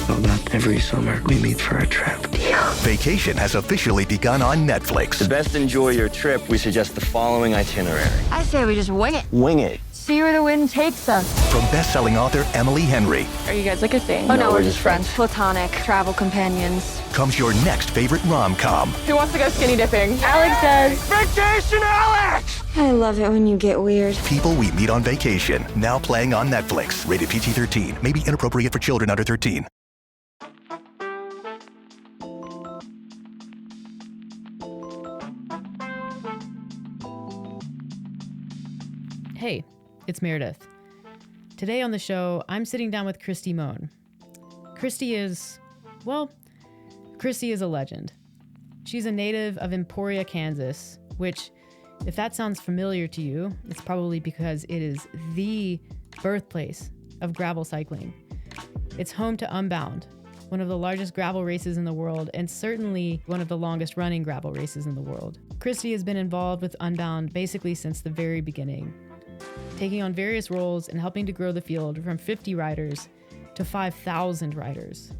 So that every summer we meet for a trip. Vacation has officially begun on Netflix. To best enjoy your trip, we suggest the following itinerary. I say we just wing it. Wing it. See where the wind takes us. From best-selling author Emily Henry Are you guys like a thing? Oh, No, no, we're we're just just friends. Platonic travel companions. comes your next favorite rom-com. Who wants to go skinny dipping? Alex does. Vacation Alex! I love it when you get weird. People We Meet on Vacation, now playing on Netflix. Rated PG-13. May be inappropriate for children under 13. Hey, it's Meredith. Today on the show, I'm sitting down with Kristi Mohn. Kristi is a legend. She's a native of Emporia, Kansas, which, if that sounds familiar to you, it's probably because it is the birthplace of gravel cycling. It's home to Unbound, one of the largest gravel races in the world, and certainly one of the longest running gravel races in the world. Kristi has been involved with Unbound basically since the very beginning, taking on various roles and helping to grow the field from 50 riders to 5,000 riders.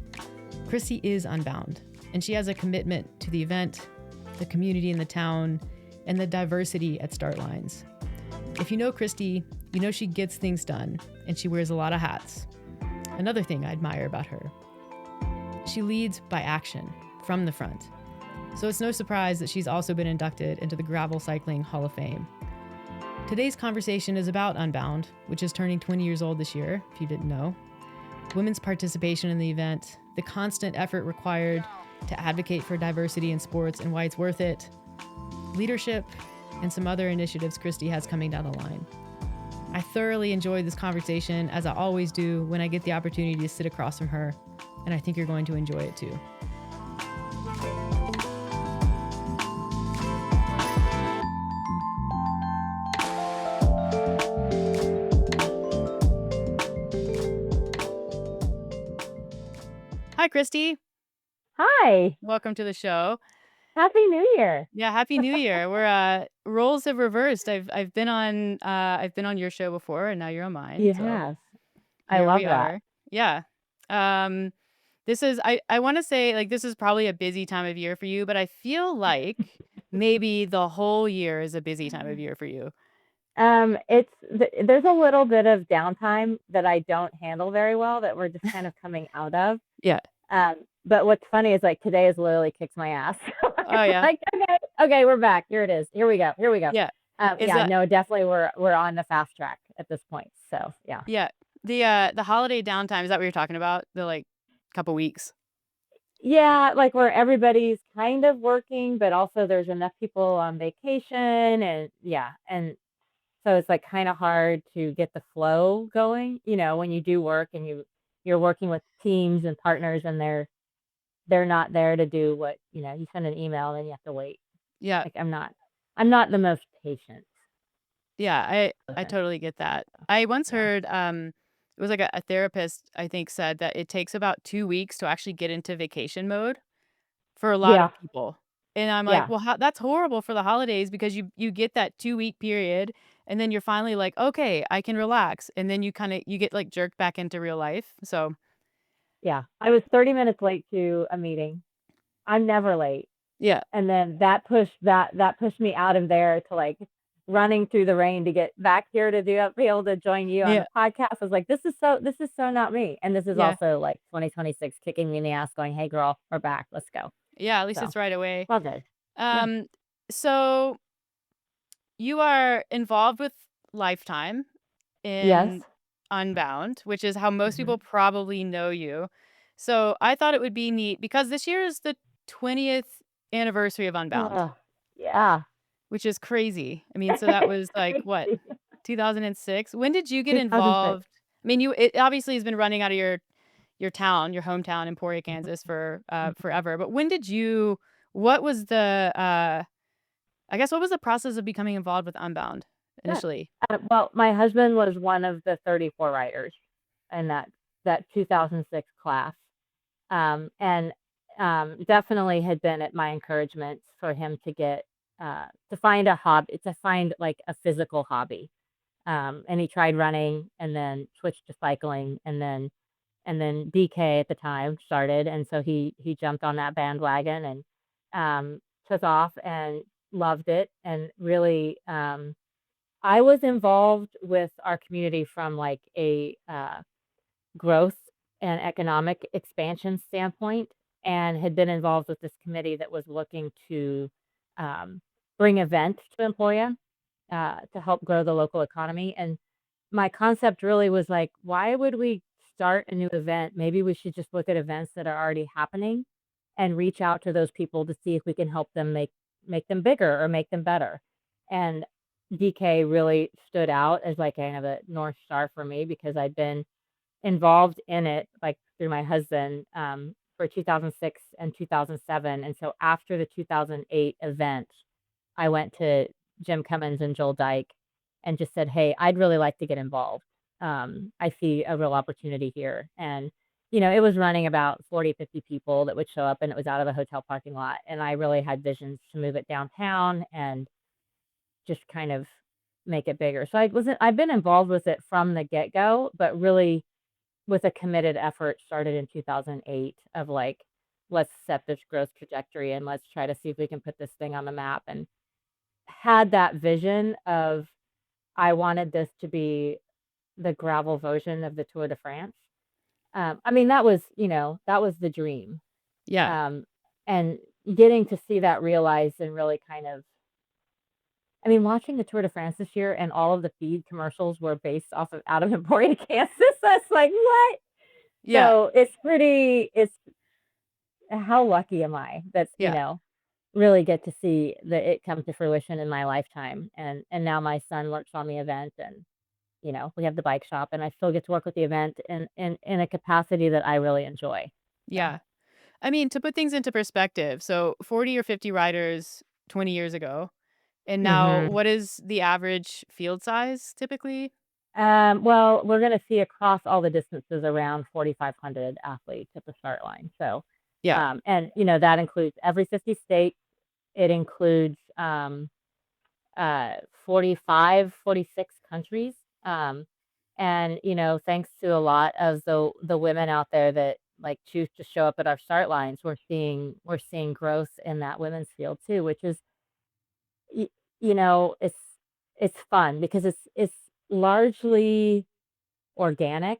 Kristi is Unbound, and she has a commitment to the event, the community in the town, and the diversity at start lines. If you know Kristi, you know she gets things done, and she wears a lot of hats. Another thing I admire about her: she leads by action, from the front. So it's no surprise that she's also been inducted into the Gravel Cycling Hall of Fame. Today's conversation is about Unbound, which is turning 20 years old this year, if you didn't know. Women's participation in the event, the constant effort required to advocate for diversity in sports and why it's worth it, leadership, and some other initiatives Kristi has coming down the line. I thoroughly enjoyed this conversation, as I always do when I get the opportunity to sit across from her, and I think you're going to enjoy it too. Hi, Kristi. Hi, Welcome to the show. Happy New Year. Yeah, Happy New Year. We're roles have reversed. I've been on your show before, and now you're on mine. You So have. I here love we that. are. Yeah. This is I want to say, like, this is probably a busy time of year for you, but I feel like maybe the whole year is a busy time of year for you. There's a little bit of downtime that I don't handle very well that we're just kind of coming out of. Yeah. But what's funny is like today has literally kicked my ass. Oh yeah. Like, okay, we're back. Here it is. Here we go. Yeah. Is Yeah, that no, definitely we're on the fast track at this point. So yeah. yeah. The holiday downtime, is that what you're talking about? The like couple weeks. Yeah, like where everybody's kind of working, but also there's enough people on vacation and yeah, and so it's like kind of hard to get the flow going, when you do work and you're working with teams and partners and they're not there to do what, you send an email and you have to wait. Yeah. Like I'm not the most patient Yeah, I person. totally get that. I once Yeah. heard it was like a therapist, I think, said that it takes about 2 weeks to actually get into vacation mode for a lot Yeah. of people. And I'm like, Yeah. well, that's horrible for the holidays, because you get that 2 week period, and then you're finally like, okay, I can relax, and then you get like jerked back into real life. So Yeah. I was 30 minutes late to a meeting. I'm never late. yeah, And then that pushed me out of there to like running through the rain to get back here to be able to join you on yeah, the podcast. I was like, this is so not me. And this is yeah, also like 2026 kicking me in the ass going, hey girl, we're back. Let's go. yeah. At least So it's right away. well good. Yeah. Um, so you are involved with Lifetime Yes. in Unbound, which is how most hmm people probably know you. So I thought it would be neat, because this year is the 20th anniversary of Unbound, Yeah. which is crazy. I mean, so that was like what, Crazy. 2006? When did you get 2006. involved? I mean, it obviously has been running out of your town, your hometown, Emporia, Kansas, for forever. But what was the what was the process of becoming involved with Unbound Yeah. initially? Well, my husband was one of the 34 riders in that 2006 class. And definitely had been at my encouragement for him to get to find a hobby, to find like a physical hobby. And he tried running and then switched to cycling and then and then DK at the time started, and so he jumped on that bandwagon and took off and loved it, and really I was involved with our community from like a growth and economic expansion standpoint, and had been involved with this committee that was looking to bring events to Emporia to help grow the local economy. And my concept really was like, why would we start a new event? Maybe we should just look at events that are already happening and reach out to those people to see if we can help them make them bigger or make them better. And DK really stood out as like kind of a North Star for me because I'd been involved in it like through my husband for 2006 and 2007. And so after the 2008 event, I went to Jim Cummins and Joel Dyke and just said, hey, I'd really like to get involved. I see a real opportunity here. And, it was running about 40, 50 people that would show up, and it was out of a hotel parking lot. And I really had visions to move it downtown and just kind of make it bigger. So I've been involved with it from the get-go, but really with a committed effort started in 2008 of like, let's set this growth trajectory and let's try to see if we can put this thing on the map, and had that vision of I wanted this to be the gravel version of the Tour de France. I mean, that was the dream. Yeah. And getting to see that realized and really kind of, I mean, watching the Tour de France this year and all of the feed commercials were based off of out of Emporia, Kansas. That's like, what? Yeah. So it's how lucky am I that's, Yeah. really get to see it come to fruition in my lifetime. And now my son works on the event, and, we have the bike shop, and I still get to work with the event in a capacity that I really enjoy. So, Yeah. I mean, to put things into perspective, so 40 or 50 riders 20 years ago, and now mhm. what is the average field size typically? Well, we're going to see across all the distances around 4,500 athletes at the start line. So, Yeah. and that includes every 50 states. It includes 45, 46 countries. And thanks to a lot of the women out there that like choose to show up at our start lines, we're seeing growth in that women's field too, which is y- it's fun because it's largely organic,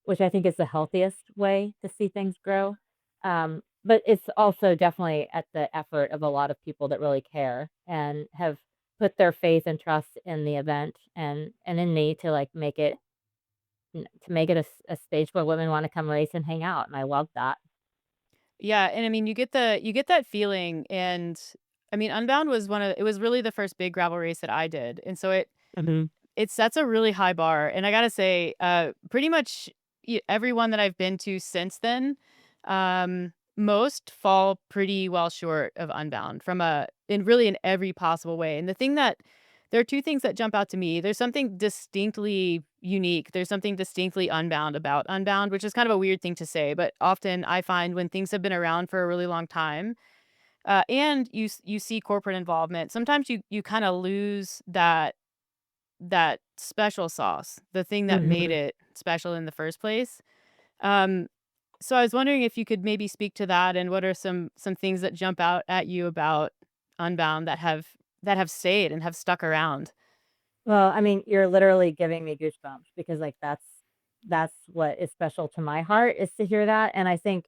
which I think is the healthiest way to see things grow. But it's also definitely at the effort of a lot of people that really care and have put their faith and trust in the event and in me to like make it a space where women want to come race and hang out, and I love that. Yeah, and I mean, you get that feeling, and I mean, Unbound was it was really the first big gravel race that I did, and so Hmm. it sets a really high bar, and I gotta say, pretty much everyone that I've been to since then, most fall pretty well short of Unbound in every possible way. And there are two things that jump out to me. There's something distinctly unique. There's something distinctly Unbound about Unbound, which is kind of a weird thing to say, but often I find when things have been around for a really long time, and you see corporate involvement, sometimes you kind of lose that special sauce, the thing that made Hmm. it special in the first place. Um, so I was wondering if you could maybe speak to that, and what are some things that jump out at you about Unbound that have stayed and have stuck around? Well, I mean, you're literally giving me goosebumps because like that's what is special to my heart is to hear that. And I think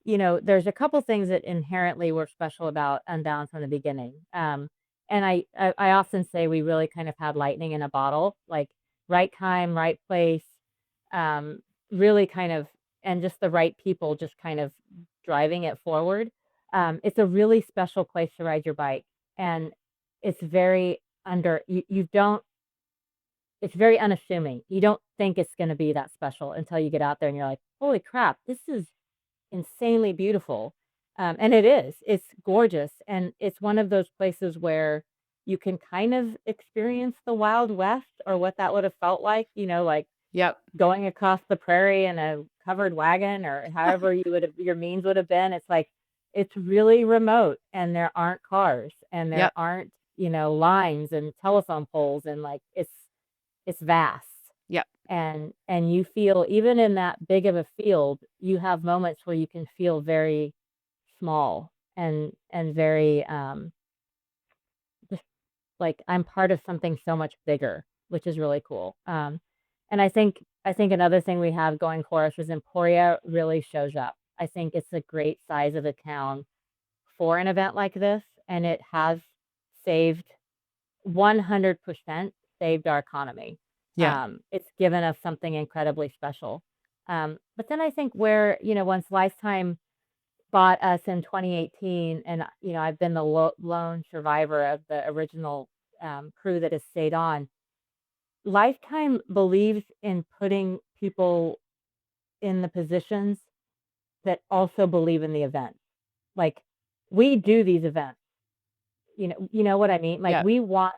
there's a couple things that inherently were special about Unbound from the beginning. And I often say we really kind of had lightning in a bottle, like right time, right place, um, really kind of, and just the right people just kind of driving it forward. It's a really special place to ride your bike, and it's very you don't, it's very unassuming. You don't think it's going to be that special until you get out there and you're like, holy crap, this is insanely beautiful. And it is. It's gorgeous. And it's one of those places where you can kind of experience the Wild West or what that would have felt like, like Yep. going across the prairie in a covered wagon or however your means would have been. It's like it's really remote, and there aren't cars, and there Yep. aren't, lines and telephone poles, and like it's vast. Yep. and you feel, even in that big of a field, you have moments where you can feel very small and very just like I'm part of something so much bigger, which is really cool. And I think another thing we have going for us is Emporia really shows up. I think it's a great size of a town for an event like this, and it has saved 100% saved our economy. Yeah. It's given us something incredibly special. But then I think where, once Lifetime bought us in 2018, and, I've been the lone survivor of the original crew that has stayed on, Lifetime believes in putting people in the positions that also believe in the event. Like, we do these events. You know what I mean? Like, Yeah.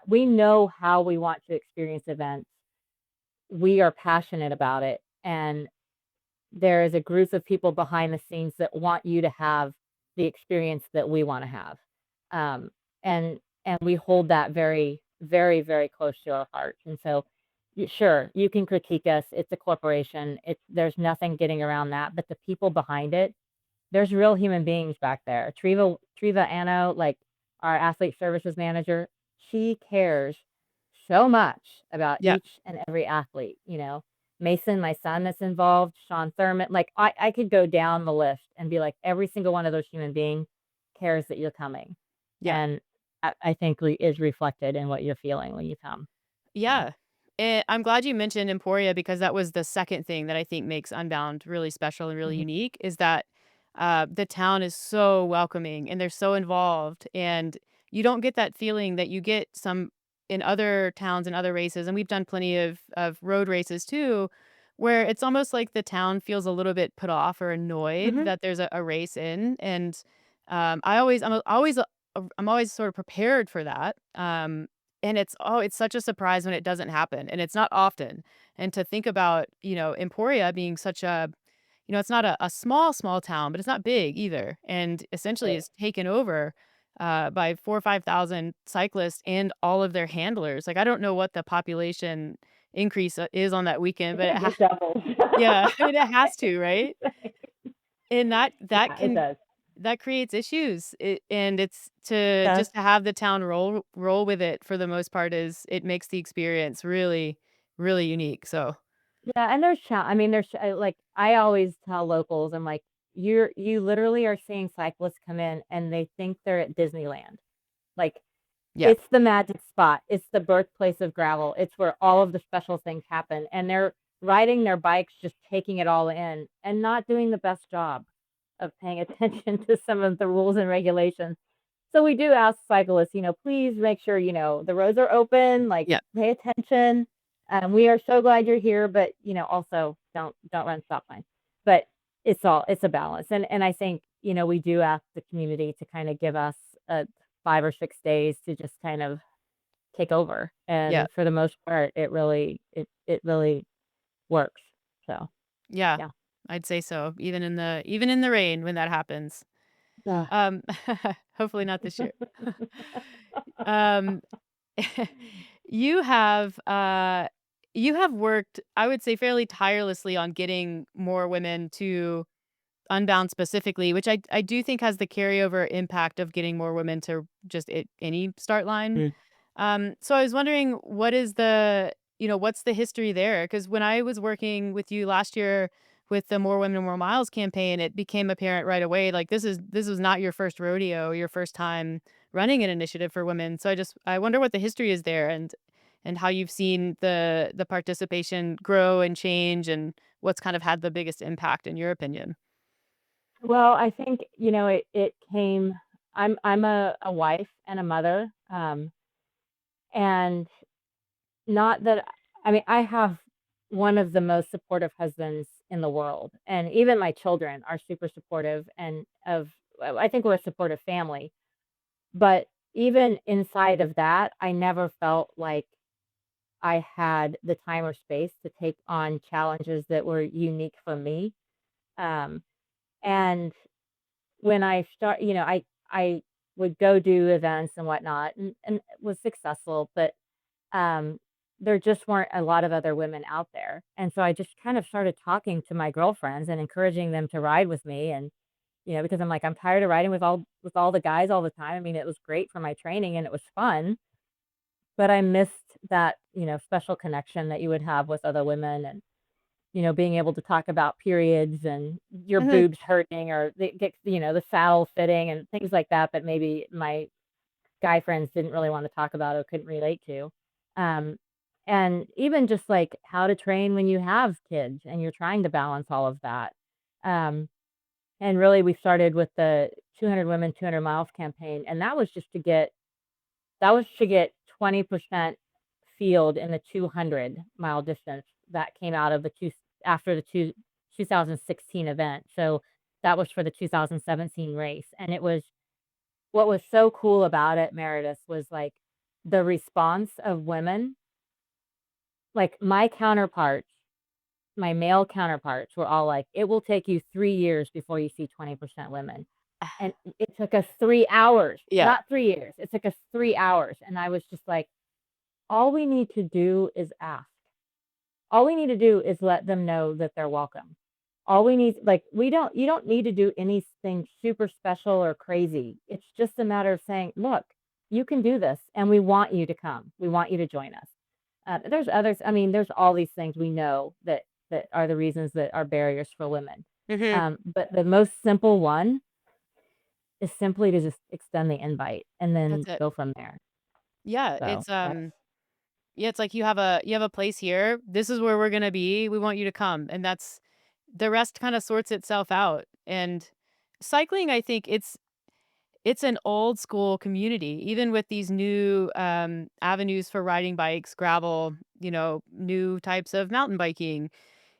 we know how we want to experience events. We are passionate about it, and there is a group of people behind the scenes that want you to have the experience that we want to have. Um, and we hold that very, very, very close to our hearts. And so, sure, you can critique us. It's a corporation. There's nothing getting around that. But the people behind it, there's real human beings back there. Treva Anno, like our athlete services manager, she cares so much about Yeah. each and every athlete. Mason, my son, that's involved, Sean Thurman, like I could go down the list and be like, every single one of those human beings cares that you're coming. Yeah. And I think is reflected in what you're feeling when you come. Yeah. I'm glad you mentioned Emporia because that was the second thing that I think makes Unbound really special and really Mhm. unique is that the town is so welcoming and they're so involved. And you don't get that feeling that you get some in other towns and other races. And we've done plenty of road races too, where it's almost like the town feels a little bit put off or annoyed Mhm. that there's a race in. And I'm always sort of prepared for that. And it's such a surprise when it doesn't happen, and it's not often. And to think about, Emporia being such a, it's not a small town, but it's not big either. And essentially Right. is taken over by 4 or 5,000 cyclists and all of their handlers. Like, I don't know what the population increase is on that weekend, I but think it doubles. yeah, I mean, it has to, right? And that Yeah, it can does. that creates issues, and it's to Does. just to have the town roll with it for the most part is it makes the experience really, really unique, so Yeah, and I mean, like I always tell locals, I'm like, you literally are seeing cyclists come in and they think they're at Disneyland. Like, yeah, it's the magic spot. It's the birthplace of gravel. It's where all of the special things happen, and they're riding their bikes, just taking it all in, and not doing the best job of paying attention to some of the rules and regulations. So we do ask cyclists, please make sure, the roads are open, like yeah, pay attention. We are so glad you're here, but also don't run stop signs. But it's a balance. And I think, we do ask the community to kind of give us 5 or 6 days to just kind of take over. yeah, And for the most part, it really works. So yeah, yeah. I'd say so, even in the rain when that happens. Ugh. Um, hopefully not this year. Um, you have, uh you have worked, I would say, fairly tirelessly on getting more women to Unbound specifically, which I do think has the carryover impact of getting more women to just any start line. Mm. So I was wondering what's the history there? Because when I was working with you last year with the More Women, More Miles campaign, it became apparent right away, like this was not your first rodeo, your first time running an initiative for women. So I wonder what the history is there and how you've seen the participation grow and change and what's kind of had the biggest impact in your opinion. Well, I think, it came. I'm a wife and a mother, and not that I mean, I have one of the most supportive husbands in the world, and even my children are super supportive, and I think we're a supportive family. But even inside of that, I never felt like I had the time or space to take on challenges that were unique for me. Um, and when I start, I would go do events and whatnot, and was successful. But um, there just weren't a lot of other women out there. And so I just kind of started talking to my girlfriends and encouraging them to ride with me. And, because I'm like, I'm tired of riding with all the guys all the time. I mean, it was great for my training and it was fun, but I missed that, special connection that you would have with other women and, being able to talk about periods and your Mhm. boobs hurting or the saddle fitting and things like that, that maybe my guy friends didn't really want to talk about or couldn't relate to. Um, and even just like how to train when you have kids and you're trying to balance all of that. Um, and really, we started with the 200 Women, 200 Miles campaign, and that was to get 20% field in the 200-mile distance that came out of after the 2016 event. So that was for the 2017 race, and it was what was so cool about it, Meredith, was like the response of women. Like my male counterparts were all like, it will take you 3 years before you see 20% women. And it took us 3 hours, Yeah. not 3 years. It took us 3 hours. And I was just like, all we need to do is ask. All we need to do is let them know that they're welcome. All we need, like, you don't need to do anything super special or crazy. It's just a matter of saying, look, you can do this and we want you to come. We want you to join us. There's others. I mean, there's all these things we know that are the reasons that are barriers for women. Mhm. But the most simple one is simply to just extend the invite and then That's it. go from there. Yeah, So yeah, it's like you have a place here. This is where we're gonna be. We want you to come, and that's the rest kind of sorts itself out. And cycling, I think it's an old school community, even with these new avenues for riding bikes, gravel, new types of mountain biking.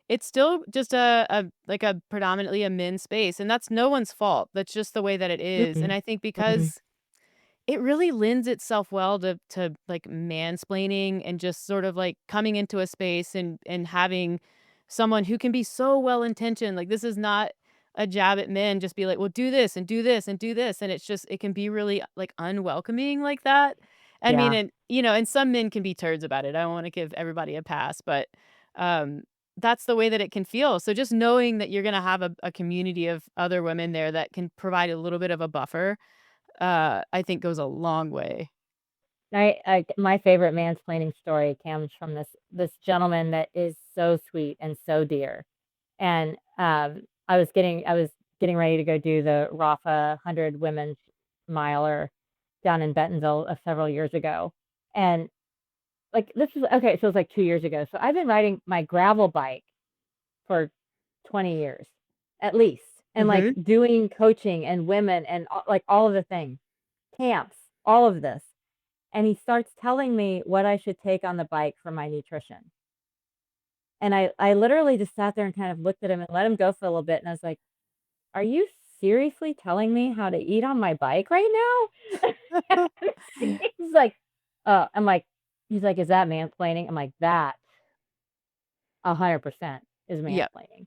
It's still just a like a predominantly a men's space, and that's no one's fault. That's just the way that it is. And mm-mm, I think mm-mm. because it really lends itself well to like mansplaining and just sort of like coming into a space and having someone who can be so well intentioned. Like this is not a jab at men, just be like, well, do this and do this and do this. And it's just it can be really like unwelcoming like that. I mean, Yeah. and and some men can be turds about it. I don't want to give everybody a pass, but um that's the way that it can feel. So just knowing that you're gonna have a community of other women there that can provide a little bit of a buffer I think goes a long way. My favorite mansplaining story comes from this gentleman that is so sweet and so dear. And I was getting ready to go do the Rafa 100 Women's Miler down in Bentonville several years ago. And like this is okay, so it was like 2 years ago. So I've been riding my gravel bike for 20 years at least, and like Mhm. doing coaching and women and like all of the things, camps, all of this. And he starts telling me what I should take on the bike for my nutrition. And I literally just sat there and kind of looked at him and let him go for a little bit. And I was like, are you seriously telling me how to eat on my bike right now? He's like, I'm like, he's like, is that mansplaining? I'm like, that 100% is Yep. mansplaining.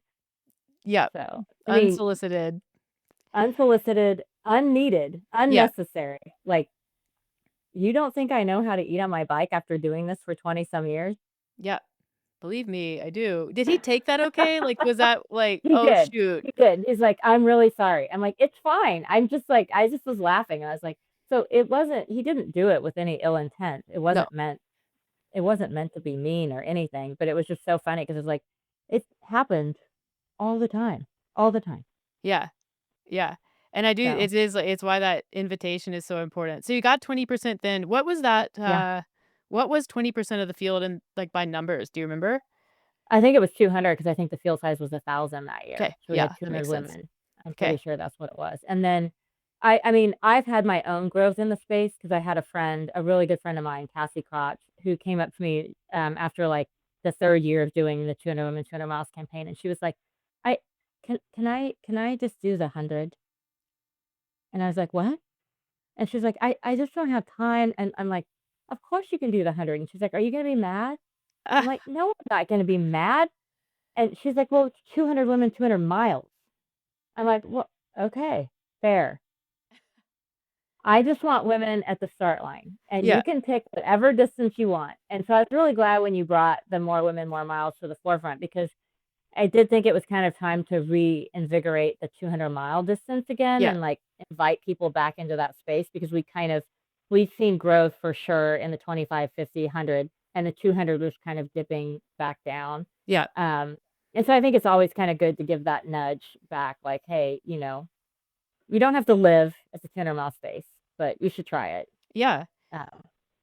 Yep. So, I mean, Unsolicited. unsolicited, unneeded, Yeah. unnecessary. Like, you don't think I know how to eat on my bike after doing this for 20 some years? Yep. Believe me, I do. Did he take that okay? Like, was that like, He "Oh, did. shoot." He did. He's like, "I'm really sorry." I'm like, "It's fine." I'm just like, I just was laughing. I was like, so it wasn't, he didn't do it with any ill intent. No. It wasn't meant to be mean or anything, but it was just so funny because it's like, it happened all the time, all the time. Yeah. Yeah. And I do So, it is like it's why that invitation is so important. So you got 20% then. What was that, yeah, what was 20% of the field in like, by numbers? Do you remember? I think it was 200 because I think the field size was 1,000 that year. Okay. So we had Yeah, that 200 makes sense. women. I'm pretty Okay. sure that's what it was. And then I mean, I've had my own growth in the space because I had a friend, a really good friend of mine, Cassie Crotch, who came up to me after like the third year of doing the 200 Women, 200 Miles campaign. And she was like, I can I just do the 100? And I was like, what? And she's like, I just don't have time. And I'm like, of course you can do the 100. And she's like, are you going to be mad? I'm Ah, like, no, I'm not going to be mad. And she's like, "Well, it's 200 women, 200 miles." I'm like, "Well, okay, fair." I just want women at the start line, and Yeah. you can pick whatever distance you want. And so I was really glad when you brought the more women, more miles to the forefront, because I did think it was kind of time to reinvigorate the 200-mile distance again Yeah. and like invite people back into that space, because we've seen growth for sure in the 25, 50, 100, and the 200 was kind of dipping back down. Yeah. And so I think it's always kind of good to give that nudge back, like, hey, we don't have to live at the 200-mile space, but you should try it. Yeah. Um,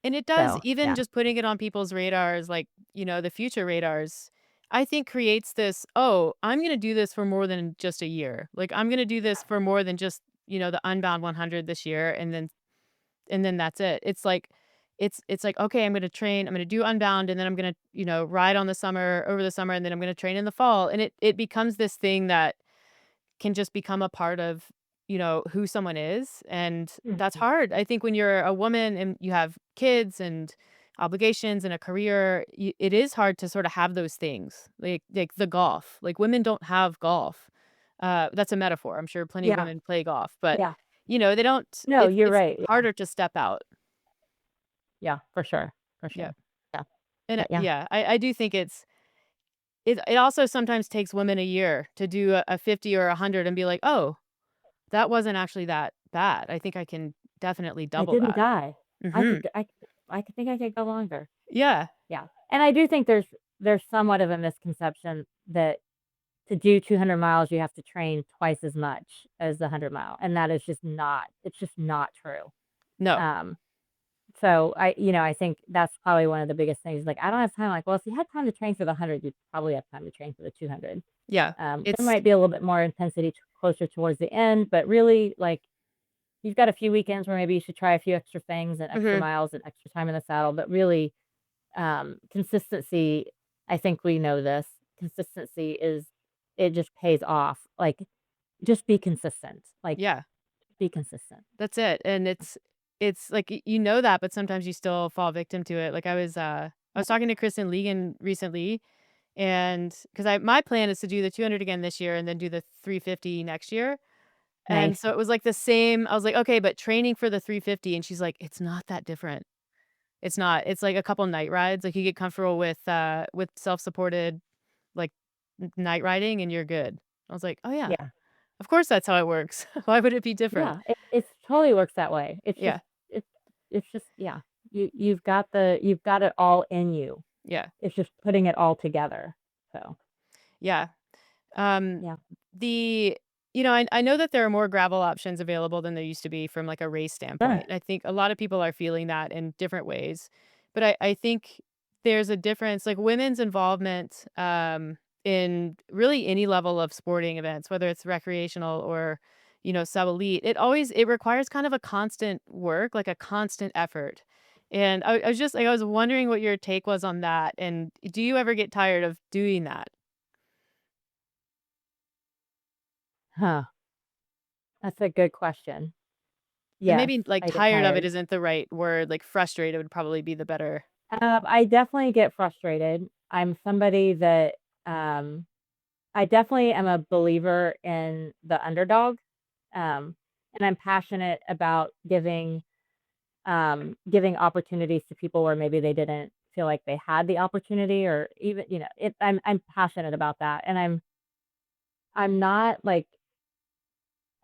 And it does, so even yeah, just putting it on people's radars, like, the future radars, I think creates this, oh, I'm going to do this for more than just a year. Like, I'm going to do this for more than just, the Unbound 100 this year. And then that's it. It's like, okay, I'm going to train, I'm going to do Unbound, and then I'm going to, ride on over the summer, and then I'm going to train in the fall. And it becomes this thing that can just become a part of, who someone is. And that's Mhm. hard. I think when you're a woman and you have kids and obligations and a career, it is hard to sort of have those things like the golf. Like women don't have golf. That's a metaphor. I'm sure plenty of Yeah, women play golf, but yeah. they don't. No, It's you're it's right. Yeah, harder to step out. yeah, for sure, for Yeah, sure. Yeah, and but yeah, yeah, I do think it also sometimes takes women a year to do a 50 or 100 and be like, oh, that wasn't actually that bad. I think I can definitely I double didn't that. die. I Mhm. could, I could think I could go longer. Yeah. Yeah, and I do think there's somewhat of a misconception that to do 200 miles you have to train twice as much as the 100-mile, and that is just not. It's just not true. No. Um, So I think that's probably one of the biggest things. Like, I don't have time. Like, well, if you had time to train for the 100, you'd probably have time to train for the 200. Yeah. There It's might be a little bit more intensity closer towards the end, but really, like, you've got a few weekends where maybe you should try a few extra things and extra Mhm. miles and extra time in the saddle. But really, consistency. I think we know this. Consistency it just pays off. Like, just be consistent. Like, Yeah. be consistent. That's it. And it's like you know that, but sometimes you still fall victim to it. Like I was talking to Kristen Legan recently, and because I my plan is to do the 200 again this year and then do the 350 next year. And Nice. so it was like the same. I was like, okay, but training for the 350, and she's like, it's not that different. It's not. It's like a couple night rides. Like you get comfortable with self-supported like night riding and you're good. I was like, oh yeah, Yeah. of course that's how it works. Why would it be different? Yeah, it totally works that way. Yeah. It's it's just yeah. You've got it all in you. Yeah. It's just putting it all together. So, Yeah. Um, yeah. the I know that there are more gravel options available than there used to be from like a race Sure. standpoint. I think a lot of people are feeling that in different ways. But I think there's a difference, like women's involvement in really any level of sporting events, whether it's recreational or, sub elite. It requires kind of a constant work, like a constant effort. And I was just like I was wondering what your take was on that. And do you ever get tired of doing that? Huh. That's a good question. And Yes, maybe, like, I get tired of it tired. isn't the right word, like, frustrated would probably be the better. I definitely get frustrated. I'm somebody that um I definitely am a believer in the underdog. And I'm passionate about giving opportunities to people where maybe they didn't feel like they had the opportunity, or even, I'm passionate about that. And I'm not like,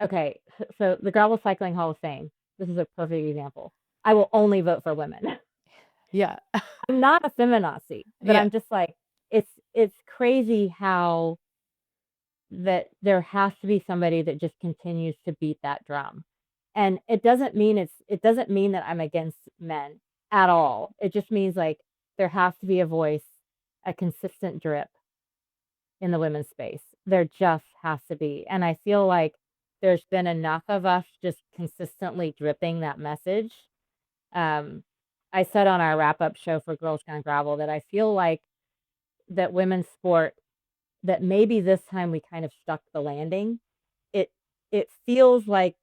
okay, so the Gravel Cycling Hall of Fame, this is a perfect example. I will only vote for women. Yeah. I'm not a feminazi, but Yeah. I'm just like, it's crazy how that there has to be somebody that just continues to beat that drum. And it doesn't mean that I'm against men at all. It just means like there has to be a voice, a consistent drip in the women's space. There just has to be. And I feel like there's been enough of us just consistently dripping that message. Um, I said on our wrap up show for Girls Gone Gravel that I feel like that women's sport, that maybe this time we kind of stuck the landing. It it feels like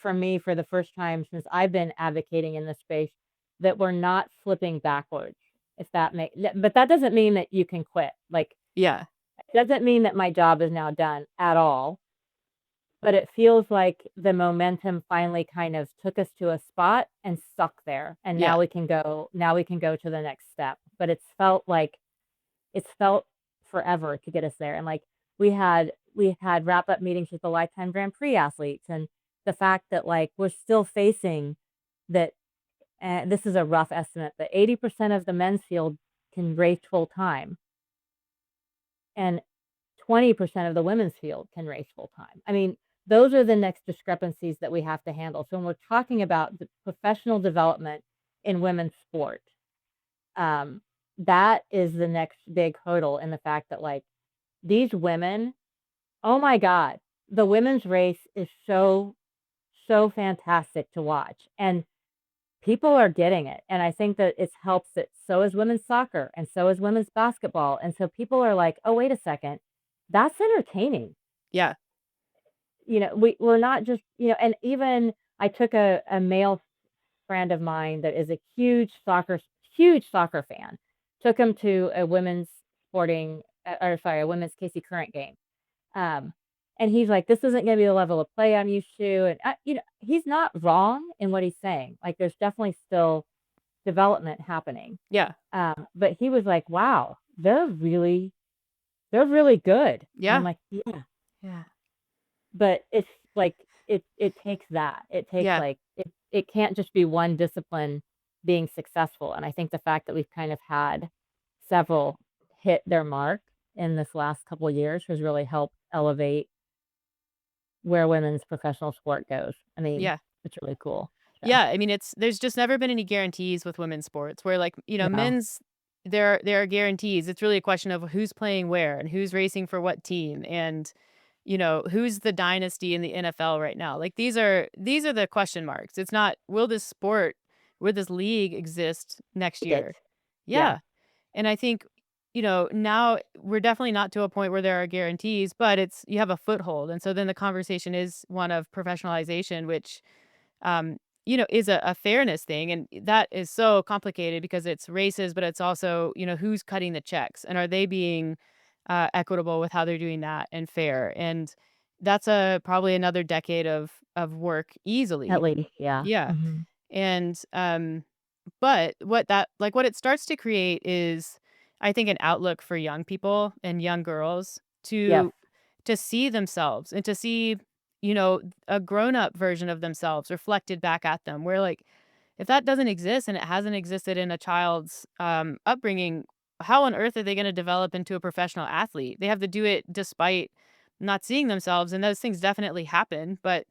for me, for the first time since I've been advocating in this space, that we're not flipping backwards. But that doesn't mean that you can quit. Like, Yeah. it doesn't mean that my job is now done at all. but it feels like the momentum finally kind of took us to a spot and stuck there. And Yeah. now we can go to the next step. But it's felt forever to get us there. And like we had wrap up meetings with the lifetime Grand Prix athletes, and the fact that like we're still facing that, this is a rough estimate, but 80% of the men's field can race full time, and 20% of the women's field can race full time. I mean, those are the next discrepancies that we have to handle. So when we're talking about the professional development in women's sport, that is the next big hurdle, in the fact that like these women, oh my God, the women's race is so fantastic to watch, and people are getting it. And I think that it helps that so is women's soccer and so is women's basketball. And so people are like, oh, wait a second, that's entertaining. Yeah. We're not just, and even I took a male friend of mine that is a huge soccer fan, took him to a women's a women's Casey Current game. And he's like, this isn't going to be the level of play I'm used to. And, he's not wrong in what he's saying. Like, there's definitely still development happening. Yeah. But he was like, wow, they're really good. And Yeah. I'm like, yeah. Yeah. But it's like, it takes that. It takes Yeah. like, it can't just be one discipline being successful. And I think the fact that we've kind of had several hit their mark in this last couple of years has really helped elevate where women's professional sport goes. I mean, Yeah. it's really cool. So, Yeah. I mean, there's just never been any guarantees with women's sports, where like, no. men's, there are guarantees. It's really a question of who's playing where and who's racing for what team, and who's the dynasty in the NFL right now. Like these are the question marks. It's not, will this league exist next year? Yeah. Yeah. And I think, now we're definitely not to a point where there are guarantees, but you have a foothold. And so then the conversation is one of professionalization, which, is a fairness thing. And that is so complicated because it's races, but it's also, who's cutting the checks, and are they being equitable with how they're doing that, and fair. And that's probably another decade of work easily. At least, yeah. Yeah. Mhm. And but what it starts to create is, I think, an outlook for young people and young girls Yes. to see themselves, and to see, a grown-up version of themselves reflected back at them, where like, if that doesn't exist and it hasn't existed in a child's upbringing, how on earth are they going to develop into a professional athlete? They have to do it despite not seeing themselves, and those things definitely happen. But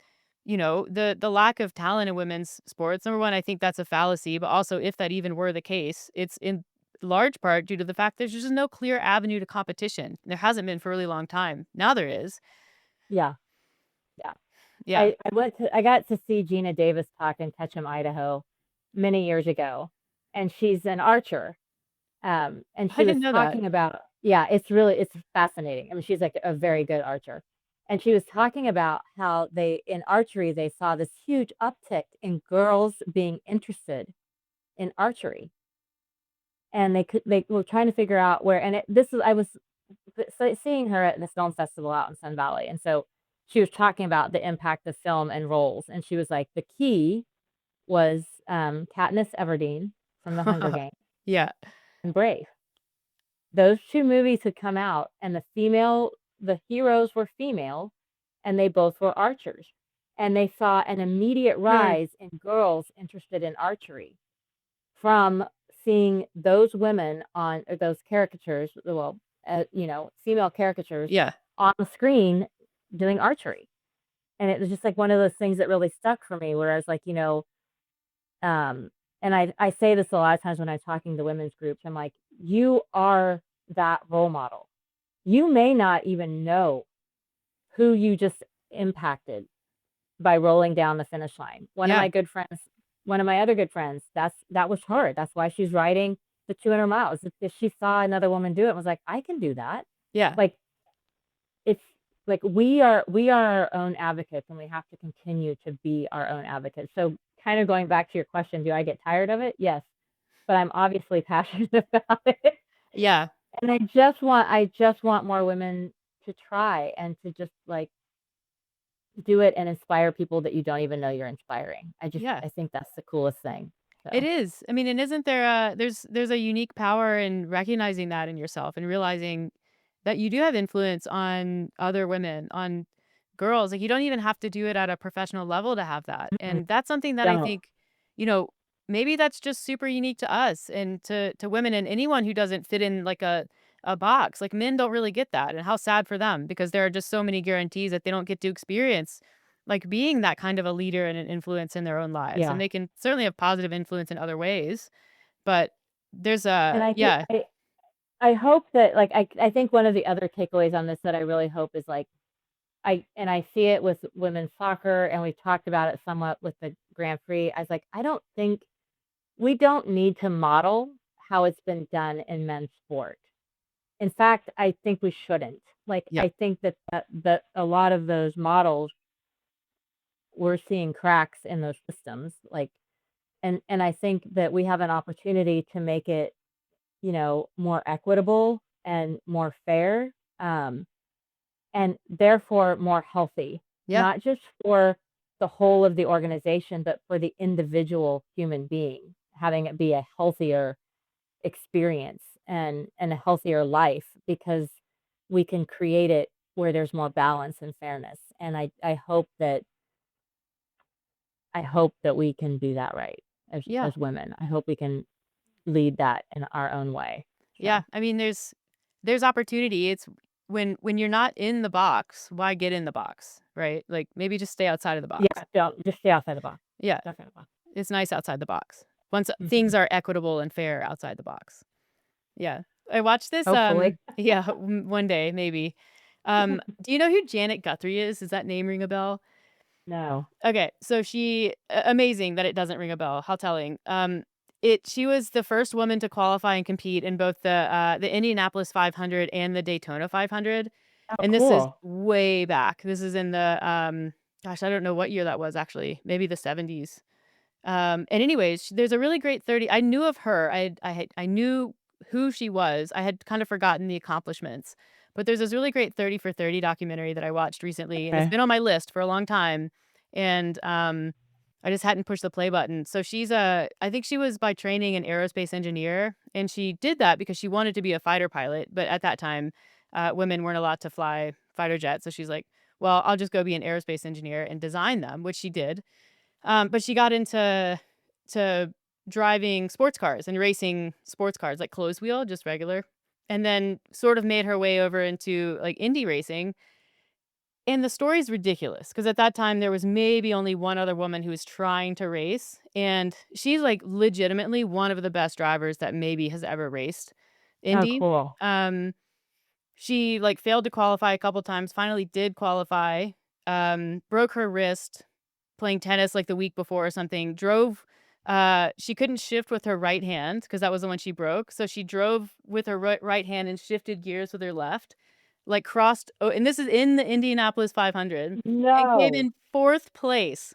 the lack of talent in women's sports, number one, I think that's a fallacy. But also, if that even were the case, it's in large part due to the fact there's just no clear avenue to competition. There hasn't been for a really long time. Now there is. Yeah. Yeah. Yeah. I got to see Gina Davis talk in Ketchum, Idaho many years ago, and she's an archer. And I she was didn't know that. talking about, yeah, it's fascinating. I mean, she's like a very good archer. And she was talking about how in archery, they saw this huge uptick in girls being interested in archery. And they were trying to figure out where, and I was seeing her at this film festival out in Sun Valley. And so she was talking about the impact of film and roles. And she was like, the key was Katniss Everdeen from The Hunger Games Yeah. and Brave. Those two movies had come out, and the heroes were female, and they both were archers. And they saw an immediate rise in girls interested in archery from seeing those women or those caricatures, female caricatures Yeah. on the screen doing archery. And it was just like one of those things that really stuck for me, where I was like, and I say this a lot of times when I'm talking to women's groups, I'm like, you are that role model. You may not even know who you just impacted by rolling down the finish line. One of my other good friends, that was her. That's why she's riding the 200 miles. If she saw another woman do it, was like, I can do that. Yeah. Like, it's like we are our own advocates, and we have to continue to be our own advocates. So kind of going back to your question, do I get tired of it? Yes. But I'm obviously passionate about it. Yeah. And I just want more women to try, and to just like, do it and inspire people that you don't even know you're inspiring. Yeah. I think that's the coolest thing. It So, is. I mean, and isn't there there's a unique power in recognizing that in yourself and realizing that you do have influence on other women, on girls. Like you don't even have to do it at a professional level to have that. mm-mm, And that's something that I don't. think, you know, maybe that's just super unique to us and to women and anyone who doesn't fit in like a box. Like men don't really get that. And how sad for them because there are just so many guarantees that they don't get to experience like being that kind of a leader and an influence in their own lives. And Yeah. they can certainly have positive influence in other ways, but there's And a yeah, I hope that like I think one of the other takeaways on this that I really hope is like I see it with women's soccer and we talked about it somewhat with the Grand Prix. I was like, I don't think we don't need to model how it's been done in men's sport. In fact, I think we shouldn't. Like yeah, I think that a lot of those models we're seeing cracks in those systems. Like and I think that we have an opportunity to make it, more equitable and more fair. And therefore more healthy, yeah, not just for the whole of the organization, but for the individual human being, having it be a healthier experience and a healthier life because we can create it where there's more balance and fairness. And I hope that we can do that right yeah, as women. I hope we can lead that in our own way. yeah. So I mean, there's opportunity. It's when you're not in the box, why get in the box, right? Like maybe just stay outside of the box. yeah, don't just stay outside the box. Yeah, Definitely. it's nice outside the box. Once Mhm. things are equitable and fair outside the box. Yeah. I watched this, Hopefully. yeah, one day, maybe. Do you know who Janet Guthrie is? Does that name ring a bell? No. Okay, so amazing that it doesn't ring a bell. How telling. She was the first woman to qualify and compete in both the Indianapolis 500 and the Daytona 500, Oh, and this is cool. way back. This is in the gosh, I don't know what year that was actually. Maybe the 70s. And anyways, there's a really great 30. I knew of her. I knew who she was. I had kind of forgotten the accomplishments. But there's this really great 30 for 30 documentary that I watched recently, and it's Okay. been on my list for a long time. And I just hadn't pushed the play button. So I think she was by training an aerospace engineer, and she did that because she wanted to be a fighter pilot. But at that time, women weren't allowed to fly fighter jets. So she's like, well, I'll just go be an aerospace engineer and design them, which she did. But she got into to driving sports cars and racing sports cars, like closed wheel, just regular, and then sort of made her way over into like indie racing. And the story's ridiculous because at that time there was maybe only one other woman who was trying to race, and she's like legitimately one of the best drivers that maybe has ever raced Oh, Indy. cool. Um, she like failed to qualify a couple times, finally did qualify, broke her wrist playing tennis like the week before or something, drove she couldn't shift with her right hand because that was the one she broke. So she drove with her right hand and shifted gears with her left, like crossed and this is in the Indianapolis 500 and came No. in 4th place.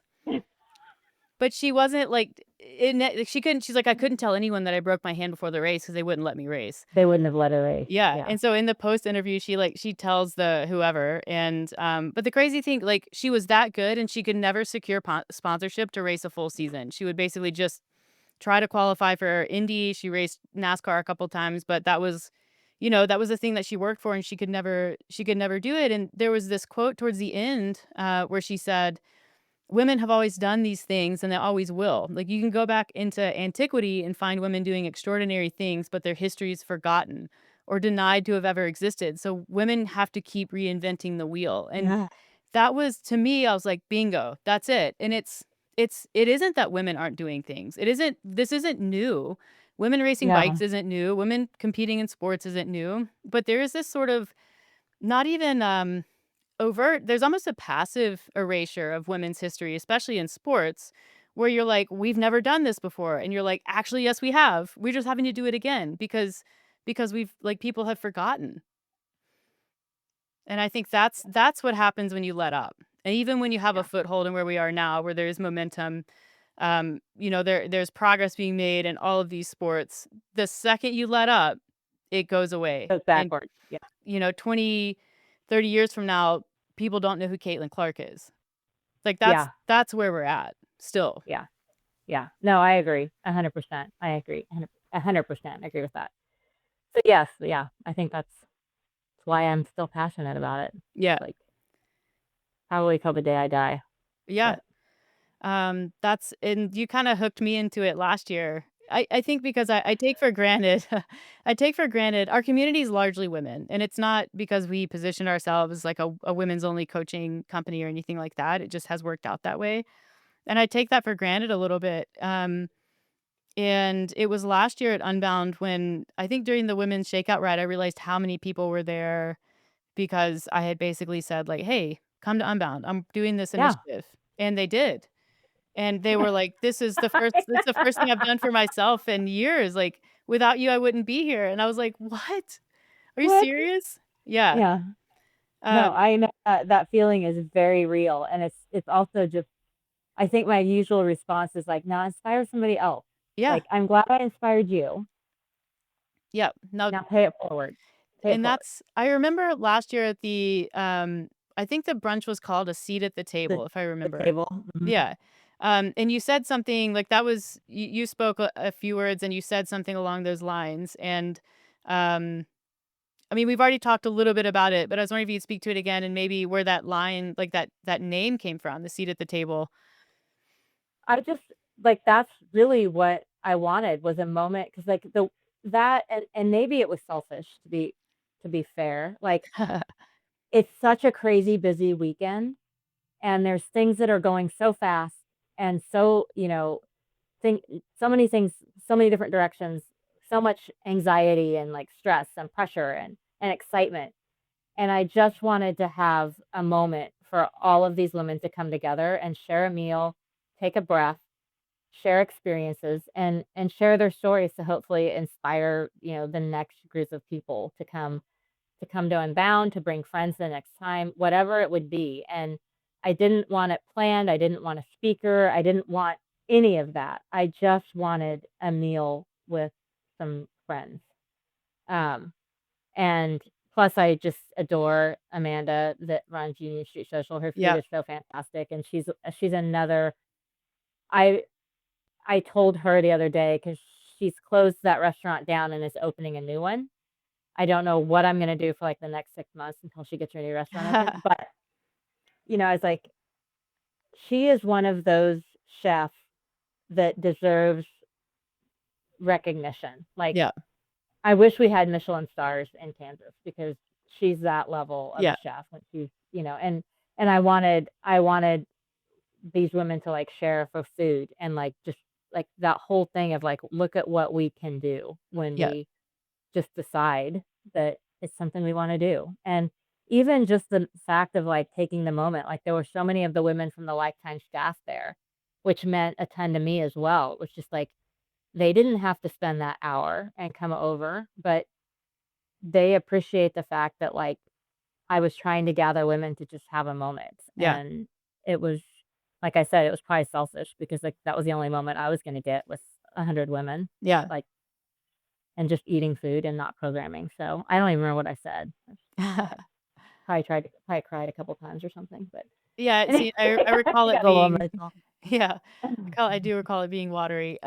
But she wasn't like she couldn't she's like I couldn't tell anyone that I broke my hand before the race because they wouldn't let me race. They wouldn't have let her race. Yeah, Yeah. and so in the post interview, she tells the whoever, and but the crazy thing, like she was that good, and she could never secure sponsorship to race a full season. She would basically just try to qualify for Indy. She raced NASCAR a couple times, but that was, that was the thing that she worked for, and she could never do it. And there was this quote towards the end, where she said, women have always done these things and they always will. Like you can go back into antiquity and find women doing extraordinary things, but their history is forgotten or denied to have ever existed. So women have to keep reinventing the wheel. And Yeah. that was to me, I was like, bingo, that's it. And it isn't that women aren't doing things. This isn't new. Women racing No. bikes isn't new. Women competing in sports isn't new. But there is this sort of not even overt, there's almost a passive erasure of women's history, especially in sports, where you're like, we've never done this before. And you're like, actually, yes, we have. We're just having to do it again because we've like people have forgotten. And I think that's what happens when you let up. And even when you have a Yeah. foothold in where we are now, where there's momentum, there's progress being made in all of these sports. The second you let up, it goes away. Goes And backwards. Yeah. 20, 30 years from now, people don't know who Caitlin Clark is. Like Yeah. that's where we're at still. Yeah. Yeah. No, I agree. 100%. I agree. 100% agree with that. So yes, yeah, I think that's why I'm still passionate about it. Yeah. Like probably till the day I die. Yeah. But That's and you kind of hooked me into it last year. I think because I take for granted I take for granted our community is largely women, and it's not because we positioned ourselves as like a women's only coaching company or anything like that. It just has worked out that way. And I take that for granted a little bit. And it was last year at Unbound when I think during the women's shakeout ride, I realized how many people were there because I had basically said like, "Hey, come to Unbound. I'm doing this yeah. initiative." And they did. And they were like, this is the first thing I've done for myself in years. Like, without you, I wouldn't be here." And I was like, "What? Are you What? serious?" Yeah. Yeah. No, Um, I know that feeling is very real, and it's also just I think my usual response is like, "Now inspire somebody else." yeah. Like, I'm glad I inspired you. Yeah. No, Now pay it forward. Pay it and forward. that's I remember last year at the I think the brunch was called A Seat at the The Table, if I the remember. table. Mhm. Yeah. And you said something like that was you spoke a few words and you said something along those lines. And um I mean, we've already talked a little bit about it, but I was wondering if you'd speak to it again and maybe where that line, like that name came from, the seat at the table. I just like that's really what I wanted was a moment because like the that and maybe it was selfish to be fair. Like it's such a crazy busy weekend and there's things that are going so fast and so, think so many things, so many different directions, so much anxiety and like stress and pressure and excitement. And I just wanted to have a moment for all of these women to come together and share a meal, take a breath, share experiences and share their stories to hopefully inspire, the next group of people to come to Unbound, to bring friends the next time, whatever it would be. And I didn't want it planned. I didn't want a speaker. I didn't want any of that. I just wanted a meal with some friends. Um, and plus, I just adore Amanda that runs Union Street Social. Her food Yeah. is so fantastic, and she's another. I I told her the other day because she's closed that restaurant down and is opening a new one. I don't know what I'm gonna do for like the next 6 months until she gets her new restaurant open. But I was like, she is one of those chefs that deserves recognition. Like, Yeah. I wish we had Michelin stars in Kansas because she's that level of Yeah. a chef when she's, and I wanted these women to like share for food and like just like that whole thing of like look at what we can do when Yeah. we just decide that it's something we want to do. And even just the fact of like taking the moment, like there were so many of the women from the Lifetime staff there, which meant a ton to me as well. It was just like they didn't have to spend that hour and come over, but they appreciate the fact that like I was trying to gather women to just have a moment. Yeah. And it was, like I said, it was probably selfish because like that was the only moment I was going to get with 100 women, Yeah. like, and just eating food and not programming. So I don't even remember what I said. Probably cried a couple times or something, but Yeah, anyway, see, I recall I it got a little being emotional. yeah, I do recall it being watery.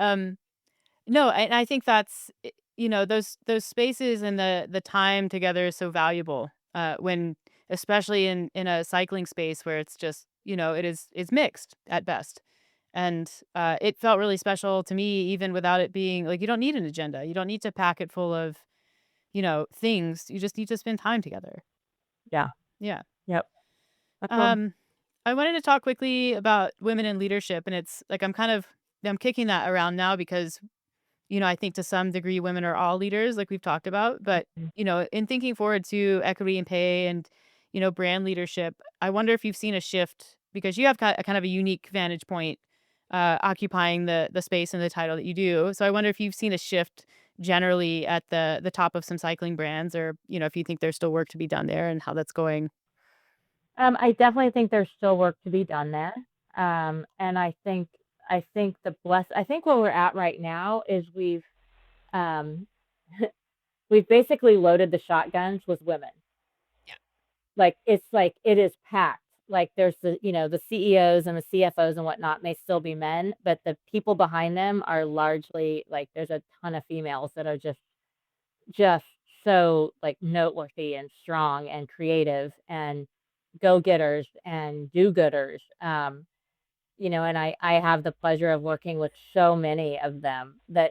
No, and I think that's those spaces and the time together is so valuable. When especially in a cycling space where it's just, it's mixed at best. And it felt really special to me even without it being like you don't need an agenda. You don't need to pack it full of, things. You just need to spend time together. Yeah. Yeah. Yep. That's cool. Um, I wanted to talk quickly about women in leadership, and it's like I'm kicking that around now because I think to some degree women are all leaders, like we've talked about. But Mm. in thinking forward to equity and pay and brand leadership, I wonder if you've seen a shift because you have kind of a unique vantage point, occupying the space and the title that you do. So I wonder if you've seen a shift generally at the top of some cycling brands, or if you think there's still work to be done there and how that's going. I definitely think there's still work to be done there. And I think where we're at right now is um, we've basically loaded the shotguns with women. Yeah. Like it's like it is packed like there's the CEOs and the CFOs and whatnot may still be men, but the people behind them are largely like there's a ton of females that are just so like noteworthy and strong and creative and go-getters and do-gooders. And I have the pleasure of working with so many of them that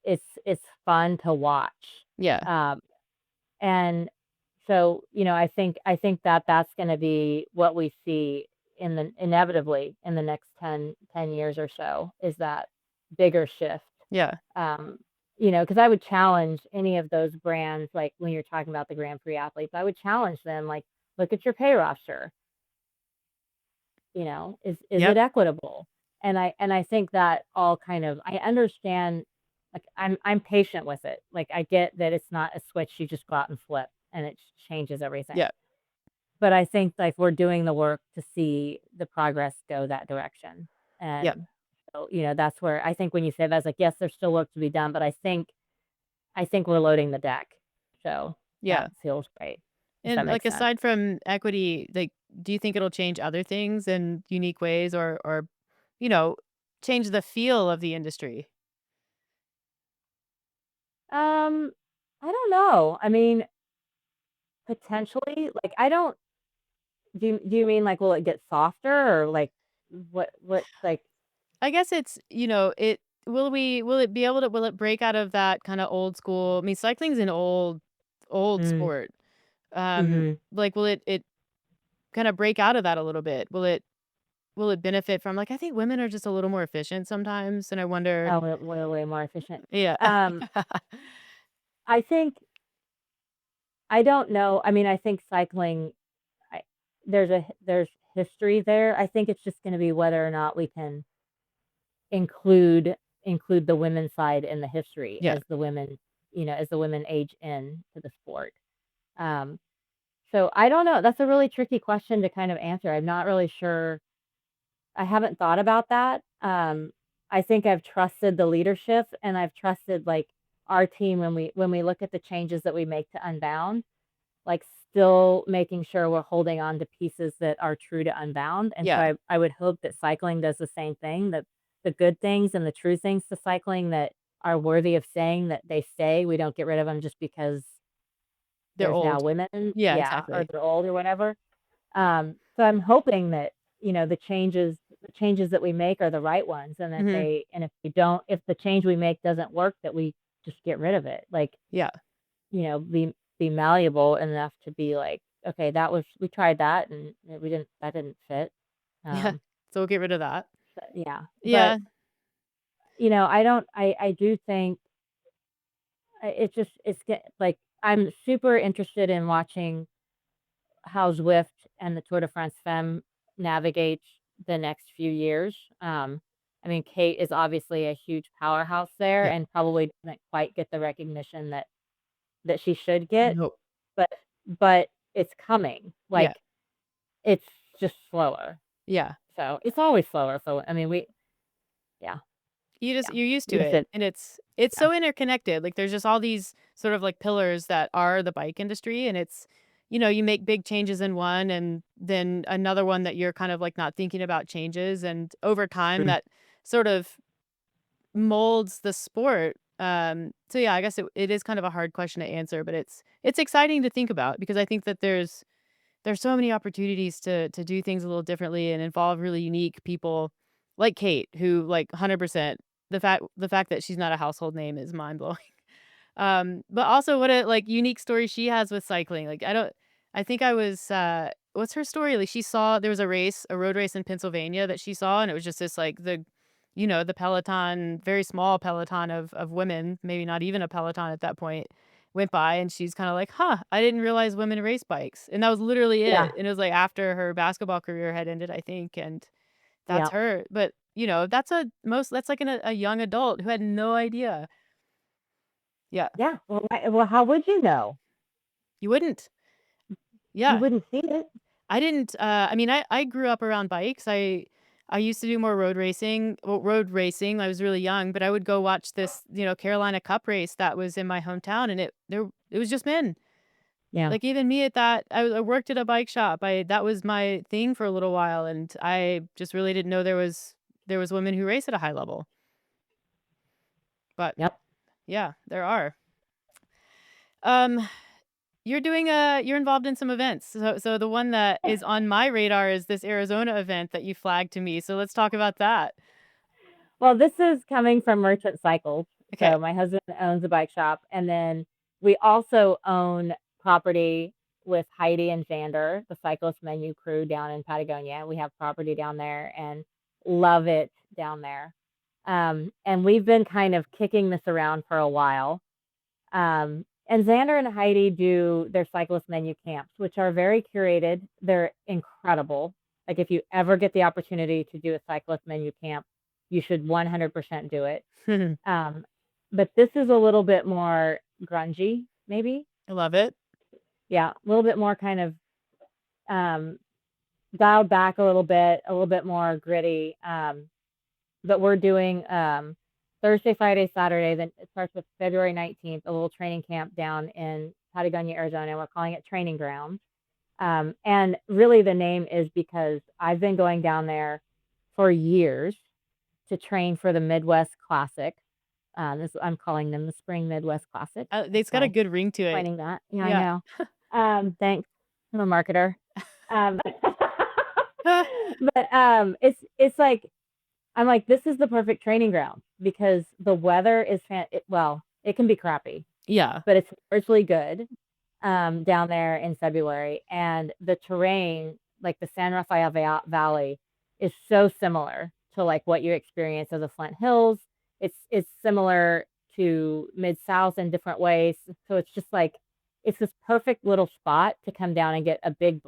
it's fun to watch. Yeah. Um, and so, I think that that's going to be what we see inevitably in the next 10 years or so, is that bigger shift. Yeah. Because I would challenge any of those brands, like when you're talking about the Grand Prix athletes, I would challenge them, like, look at your pay roster. Is Yep. it equitable? And I think that all kind of, I understand, like I'm patient with it. Like I get that it's not a switch you just go out and flip and it changes everything. Yeah. But I think like we're doing the work to see the progress go that direction. Yep. And so, that's where I think when you say that, it's like, yes, there's still work to be done, but I think we're loading the deck. So Yeah. that feels great. If And that like makes sense. aside from equity, like do you think it'll change other things in unique ways or you know, change the feel of the industry? I don't know. I mean, potentially, like I don't. Do you mean like will it get softer or like what like I guess it's, it will it be able to will it break out of that kind of old school? I mean, cycling's an old mm, sport. mhm. Like will it kind of break out of that a little bit? Will it benefit from like I think women are just a little more efficient sometimes and I wonder Oh, way more efficient. yeah. Um, I think I don't know. I mean, I think cycling. I, there's history there. I think it's just going to be whether or not we can include include the women's side in the history Yeah. as the women age in to the sport. Um, so I don't know. That's a really tricky question to kind of answer. I'm not really sure. I haven't thought about that. I think I've trusted the leadership and I've trusted like our team when we look at the changes that we make to Unbound, like still making sure we're holding on to pieces that are true to Unbound. And so Yeah. I would hope that cycling does the same thing, that the good things and the true things to cycling that are worthy of saying that they stay. We don't get rid of them just because They're there's now old. women, Yeah, yeah, or exactly. they're old or whatever. So I'm hoping that, the changes that we make are the right ones and that Mhm. if the change we make doesn't work, that we just get rid of it. Like, Yeah. be malleable enough to be like, okay, we tried that and that didn't fit. Yeah. Um, So we'll get rid of that. yeah, but Yeah. I do think it's just, like, I'm super interested in watching how Zwift and the Tour de France Femme navigates the next few years. I mean, Kate is obviously a huge powerhouse there Yeah. and probably doesn't quite get the recognition that she should get, Nope. but but it's coming. Yeah. Like it's just slower. Yeah. So it's always slower. So I mean, yeah, yeah, You're used to we just it did, and it's yeah, so interconnected. Like there's just all these sort of like pillars that are the bike industry and it's you make big changes in one and then another one that you're kind of like not thinking about changes and over time mm, that sort of molds the sport. So yeah, I guess it is kind of a hard question to answer, but it's exciting to think about because I think that there's so many opportunities to do things a little differently and involve really unique people like Kate, who like 100% the fact that she's not a household name is mind blowing. But also what a like unique story she has with cycling. Like I think I was what's her story? Like she saw there was a road race in Pennsylvania that she saw and it was just this like the Peloton, very small Peloton of women, maybe not even a Peloton at that point, went by and she's kind of like, huh, I didn't realize women race bikes. And that was literally yeah, it. And it was like after her basketball career had ended, I think. And that's yeah, her. But, that's like a young adult who had no idea. Yeah. yeah. Well, how would you know? You wouldn't. You Yeah. wouldn't see it. I didn't I mean I grew up around bikes. I used to do more road racing. I was really young, but I would go watch this, Carolina Cup race that was in my hometown and it was just men. Yeah. Like even me at that, I worked at a bike shop. That was my thing for a little while, and I just really didn't know there was women who race at a high level. But Yep. yeah, there are. Um, you're involved in some events. So the one that is on my radar is this Arizona event that you flagged to me. So let's talk about that. Well, this is coming from Merchant Cycles. Okay. So my husband owns a bike shop, and then we also own property with Heidi and Xander, the cyclist menu crew down in Patagonia. We have property down there and love it down there. And we've been kind of kicking this around for a while. And Xander and Heidi do their cyclist menu camps, which are very curated. They're incredible. Like if you ever get the opportunity to do a cyclist menu camp, you should 100% do it. But this is a little bit more grungy, maybe. I love it. Yeah, a little bit more kind of dialed back a little bit more gritty. But we're doing Thursday, Friday, Saturday. Then it starts with February 19th, a little training camp down in Patagonia, Arizona. We're calling it Training Ground. And really the name is because I've been going down there for years to train for the Midwest Classic. I'm calling them the Spring Midwest Classic. It's got a good ring to it. Explaining that. Yeah, Yeah. I know. Thanks. I'm a marketer. But it's like I'm like, this is the perfect training ground because the weather is it can be crappy, Yeah. but it's really good down there in February, and the terrain, like the San Rafael Valley, is so similar to like what you experience of the Flint Hills. It's similar to Mid South in different ways, so it's just like it's this perfect little spot to come down and get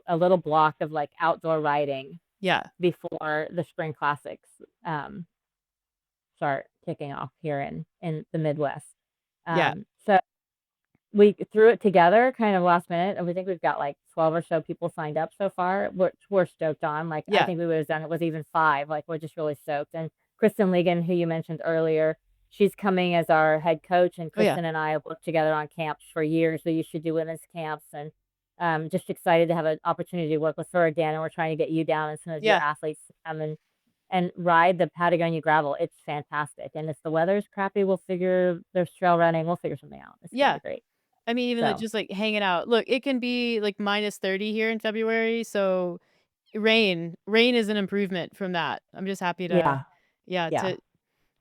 a little block of like outdoor riding. Yeah. Before the spring classics start kicking off here in the Midwest. Yeah. So we threw it together kind of last minute, and we think we've got like 12 or so people signed up so far, which we're stoked on. Like I think we would have done it with even 5. Like we're just really stoked. And Kristen Ligon, who you mentioned earlier, she's coming as our head coach, and Kristen and I have worked together on camps for years. We used to do women's camps, and just excited to have an opportunity to work with her again. And we're trying to get you down as soon as your athletes come and ride the Patagonia gravel. It's fantastic. And if the weather's crappy, there's trail running. We'll figure something out. It's gonna be great. I mean, even like, just like hanging out. Look, it can be like -30 here in February. So rain is an improvement from that. I'm just happy to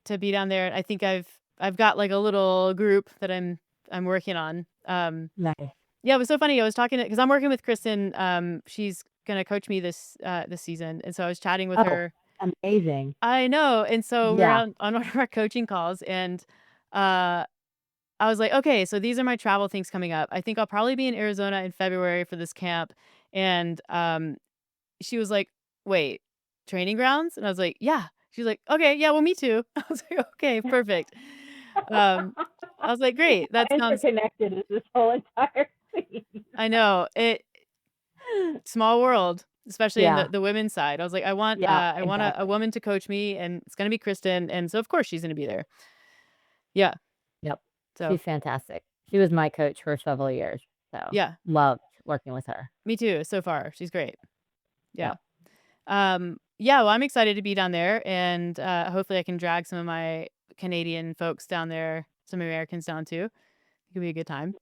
to be down there. I think I've got like a little group that I'm working on. Nice. Yeah, it was so funny. I was talking because I'm working with Kristen. She's gonna coach me this season, and so I was chatting with her. Amazing. I know, and so we're on one of our coaching calls, and I was like, okay, so these are my travel things coming up. I think I'll probably be in Arizona in February for this camp, and she was like, wait, training grounds? And I was like, yeah. She's like, okay, yeah, well, me too. I was like, okay, perfect. I was like, great. That sounds connected as this whole entire thing. I know it. Small world, especially in the women's side. I was like, I want a woman to coach me, and it's gonna be Kristen, and so of course she's gonna be there. Yeah. Yep. So she's fantastic. She was my coach for several years. So loved working with her. Me too. So far, she's great. Yeah. Well, I'm excited to be down there, and hopefully I can drag some of my Canadian folks down there, some Americans down too. It could be a good time.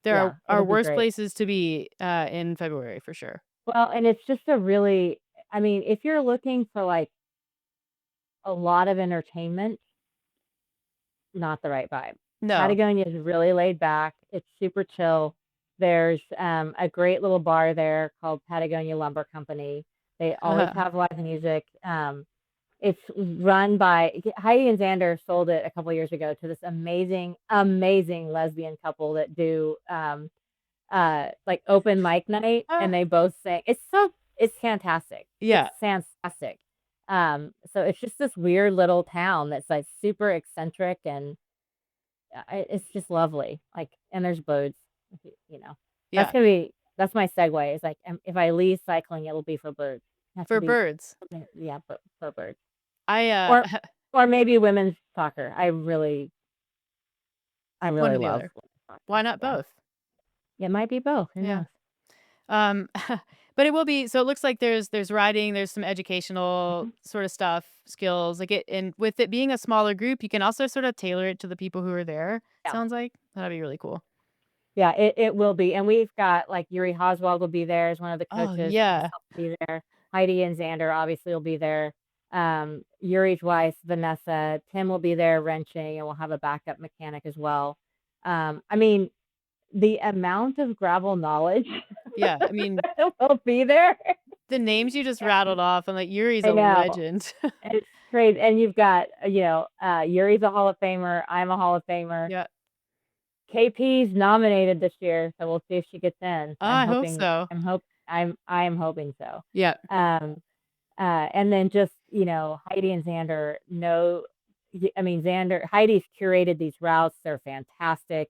There are worse places to be in February for sure. Well, and it's just if you're looking for like a lot of entertainment, not the right vibe. No. Patagonia is really laid back. It's super chill. There's a great little bar there called Patagonia Lumber Company. They always have live music. It's run by Heidi and Xander. Sold it a couple years ago to this amazing lesbian couple that do like open mic night, and they both sing. It's fantastic. Yeah, it's fantastic. So it's just this weird little town that's like super eccentric, and it's just lovely. Like, and there's birds. That's my segue. It's like if I leave cycling, it'll be for birds. Birds. Yeah, but for birds. Or maybe women's soccer. I really love. Why not both? It might be both. Who Yeah. knows? Um, but it will be so it looks like there's riding, there's some educational Mhm. sort of stuff, skills, like it and with it being a smaller group, you can also sort of tailor it to the people who are there, Yeah. sounds like. That'd be really cool. Yeah, it will be, and we've got, like, Yuri Oswald will be there as one of the Oh, coaches, yeah. myself will be there, Heidi and Xander obviously will be there, Yuri's wife, Vanessa, Tim will be there wrenching, and we'll have a backup mechanic as well. I mean, the amount of gravel knowledge Yeah, I mean, that will be there. the names you just rattled off, and like Yuri's I a know. legend. It's crazy, and you've got, Yuri's a Hall of Famer, I'm a Hall of Famer. Yeah. KP's nominated this year, so we'll see if she gets in. Oh, I hope so. I'm hoping so. Yeah. And then just, Heidi and Xander Heidi's curated these routes. They're fantastic.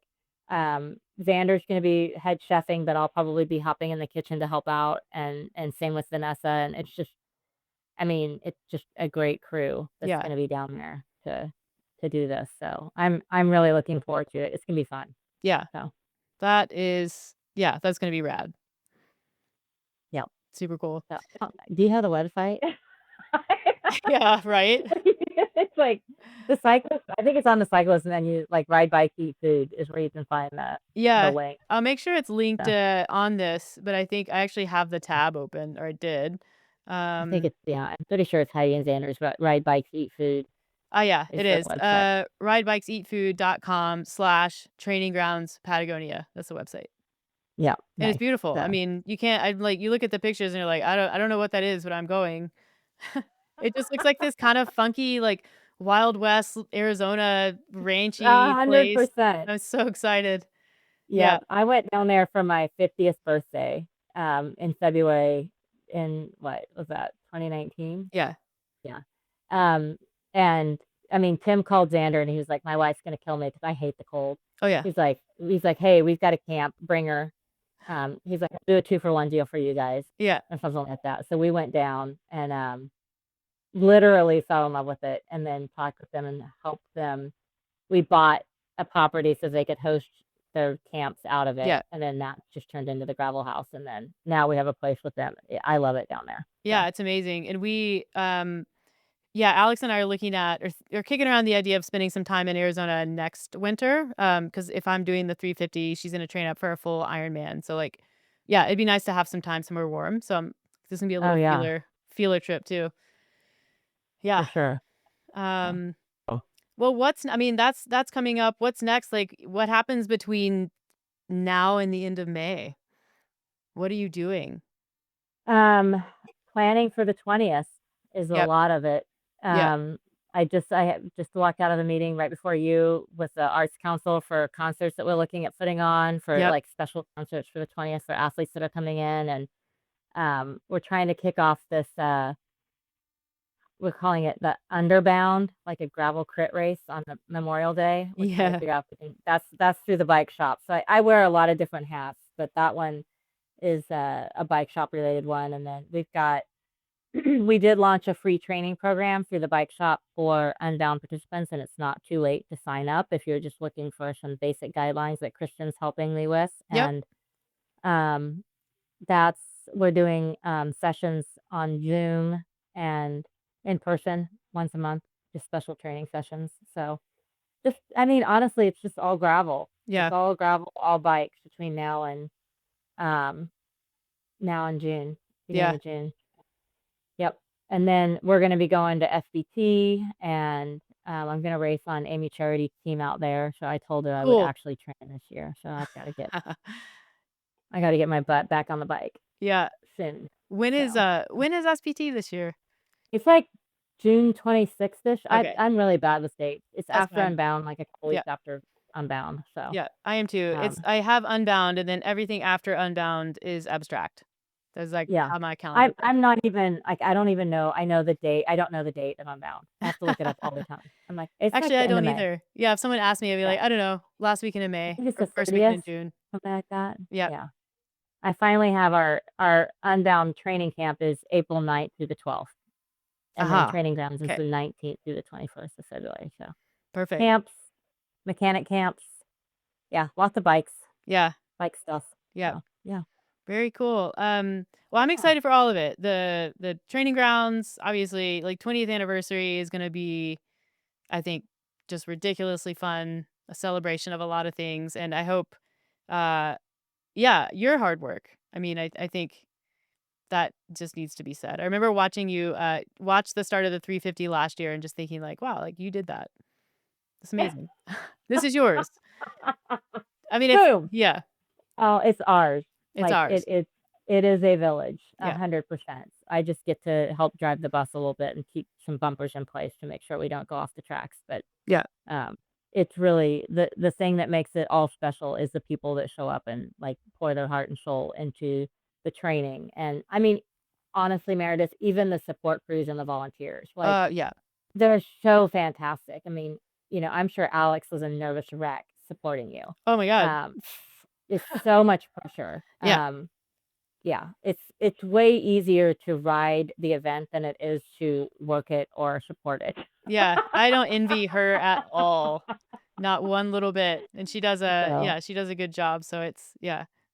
Xander's going to be head chefing, but I'll probably be hopping in the kitchen to help out and same with Vanessa. And it's just a great crew that's Yeah. going to be down there to do this. So I'm really looking forward to it. It's going to be fun. Yeah. So, That's gonna be rad. yeah. Super cool. So, do you have the website? Yeah, right? It's like the cyclist. I think it's on the cyclist, and then you like ride, bike, eat food is where you can find the Yeah. link. I'll make sure it's linked So, on this, but I think I actually have the tab open, or I did. I think it's I'm pretty sure it's Heidi and Xander's ride, bikes, eat food. Oh yeah, Is it the is. website. Ridebikeseatfood.com/training Patagonia. That's the website. Yeah, And it's nice. beautiful. I So, mean, you can't I like you look at the pictures and you're like, I don't know what that is, but I'm going. It just looks like this kind of funky, like Wild West Arizona ranchy place. 100%. I'm so excited. Yeah, Yeah. I went down there for my 50th birthday in February in what was that 2019? Yeah. Yeah. And I mean, Tim called Xander and he was like, my wife's gonna kill me because I hate the cold. Oh yeah. He's like, hey, we've got a camp, bring her. He's like, I'll do a 2-for-1 deal for you guys Yeah. or something like that. So we went down and literally fell in love with it and then talked with them and helped them. We bought a property so they could host their camps out of it. Yeah. And then that just turned into the gravel house. And then now we have a place with them. I love it down there. Yeah, So, it's amazing. And yeah, Alex and I are looking at or kicking around the idea of spending some time in Arizona next winter. Because if I'm doing the 350, she's gonna train up for a full Ironman. So like, yeah, it'd be nice to have some time somewhere warm. So this is gonna be a oh little yeah, feeler trip too. for Yeah. sure. Um. Oh. Well, I mean, that's coming up. What's next? Like, what happens between now and the end of May? What are you doing? Planning for the 20th is a Yep. lot of it. Yeah. I just walked out of a meeting right before you with the Arts Council for concerts that we're looking at putting on for Yep. like special concerts for the 20th for athletes that are coming in. And we're trying to kick off this, we're calling it the Underbound, like a gravel crit race on the Memorial Day. We're trying to Yeah. figure out if we can, that's through the bike shop. So I wear a lot of different hats, but that one is a bike shop related one. And then we've got we did launch a free training program through the bike shop for Unbound participants, and it's not too late to sign up if you're just looking for some basic guidelines that Kristen's helping me with. Yep. And um, we're doing sessions on Zoom and in person once a month, just special training sessions. So I mean, honestly, it's just all gravel. Yeah. It's all gravel, all bikes between now and June, beginning Yeah. of June. Yep. And then we're going to be going to FBT, and I'm going to race on Amy Charity's team out there. So I told her I would Cool. actually train this year. So I got to get my butt back on the bike Yeah. soon. When is So SPT this year? it's like June 26th-ish. Okay. I'm really bad with dates. It's That's after fine. Unbound, like a couple Yeah. weeks after Unbound. So Yeah, I am too. um, I have Unbound, and then everything after Unbound is abstract. That's like yeah. how my calendar works. I'm not even like I don't even know. I know the date. I don't know the date of Unbound. I have to look it up all the time. I'm like, it's like Actually, the I end of don't May. either. Yeah, if someone asked me, I'd be Yeah. like, I don't know, last weekend in I May think it's or the first weekend in 30th, June. something like that. Yeah. Yeah. I finally have our Unbound training camp is April 9th through the 12th. And then Aha. training grounds is Okay. the 19th through the 21st of February. So Perfect. camps, mechanic camps. Yeah, lots of bikes, Yeah. bike stuff. Yeah. So, yeah. Very cool. Well, I'm Yeah. excited for all of it. The training grounds, obviously, like 20th anniversary is gonna be, I think, just ridiculously fun, a celebration of a lot of things. And I hope uh yeah, your hard work. I mean, I think that just needs to be said. I remember watching you watch the start of the 350 last year and just thinking like, wow, like you did that. It's amazing. This is yours. I mean, it's Boom. yeah, Oh, it's ours. it's Like ours. it is a village, Yeah. 100%. I just get to help drive the bus a little bit and keep some bumpers in place to make sure we don't go off the tracks. But Yeah. it's really the thing that makes it all special is the people that show up and like pour their heart and soul into the training. And I mean, honestly, Meredith, even the support crews and the volunteers, like Yeah. they're so fantastic. I mean, I'm sure Alex was a nervous wreck supporting you. Oh my God. Um, it's so much pressure. Yeah. Yeah, it's way easier to ride the event than it is to work it or support it. Yeah. I don't envy her at all. Not one little bit. And she does So, she does a good job. So it's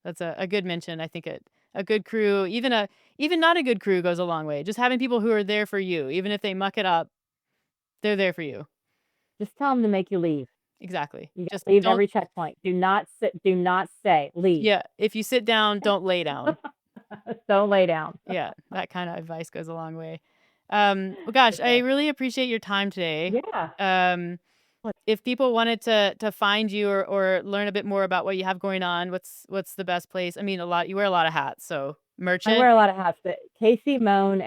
that's a good mention. I think a good crew, even not a good crew goes a long way. Just having people who are there for you, even if they muck it up, they're there for you. just tell them to make you leave. Exactly. You Just gotta leave don't every checkpoint. Do not sit. Do not stay. Leave. yeah, if you sit down, don't lay down. Don't lay down. Yeah, that kind of advice goes a long way. Well, gosh, I sure. really appreciate your time today. Yeah. If people wanted to find you or learn a bit more about what you have going on, what's the best place? I mean, you wear a lot of hats, so I merchant. wear a lot of hats, but Kristi Mohn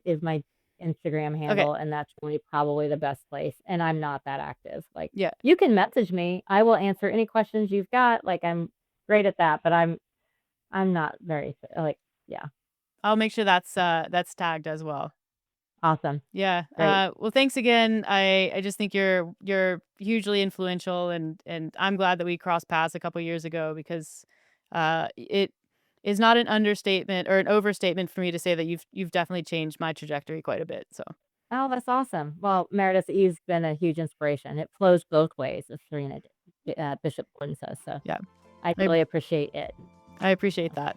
is my Instagram Okay. handle, and that's really probably the best place. And I'm not that active. Like, Yeah. you can message me. I will answer any questions you've got. Like, I'm great at that, but I'm not very like, yeah. I'll make sure that's tagged as well. Awesome. Yeah. Great. Well, thanks again. I just think you're hugely influential, and I'm glad that we crossed paths a couple years ago because it is not an understatement or an overstatement for me to say that you've definitely changed my trajectory quite a bit. So Oh, that's awesome. Well, Meredith, you've been a huge inspiration. It flows both ways, as Serena Bishop Gordon says. So yeah, I I, really appreciate it. I appreciate that.